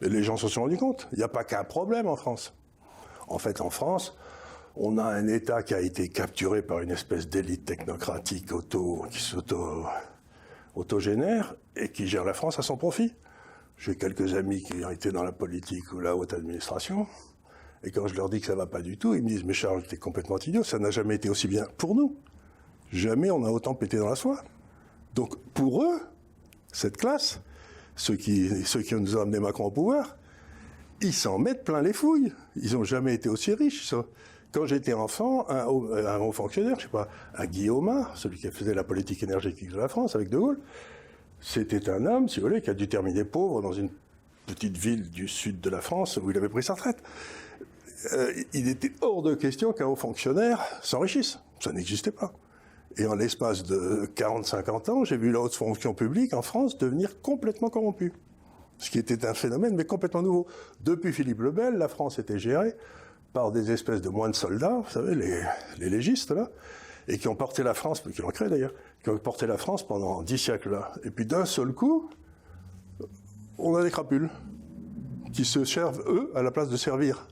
Et les gens se sont rendus compte. Il n'y a pas qu'un problème en France. En fait, en France, on a un État qui a été capturé par une espèce d'élite technocratique qui s'auto-génère et qui gère la France à son profit. J'ai quelques amis qui ont été dans la politique ou la haute administration, et quand je leur dis que ça va pas du tout, ils me disent « Mais Charles, t'es complètement idiot, ça n'a jamais été aussi bien pour nous. Jamais on a autant pété dans la soie. » Donc pour eux, cette classe, ceux qui nous ont amené Macron au pouvoir, ils s'en mettent plein les fouilles. Ils n'ont jamais été aussi riches, ça. Quand j'étais enfant, un haut fonctionnaire, je sais pas, un Guillaume, celui qui faisait la politique énergétique de la France avec De Gaulle, c'était un homme, si vous voulez, qui a dû terminer pauvre dans une petite ville du sud de la France où il avait pris sa retraite. Il était hors de question qu'un haut fonctionnaire s'enrichisse. Ça n'existait pas. Et en l'espace de 40-50 ans, j'ai vu la haute fonction publique en France devenir complètement corrompue. Ce qui était un phénomène, mais complètement nouveau. Depuis Philippe le Bel, la France était gérée par des espèces de moines soldats, vous savez, les légistes, là, et qui ont porté la France, qui l'ont créé d'ailleurs, qui ont porté la France pendant 10 siècles, là. Et puis d'un seul coup, on a des crapules qui se servent, eux, à la place de servir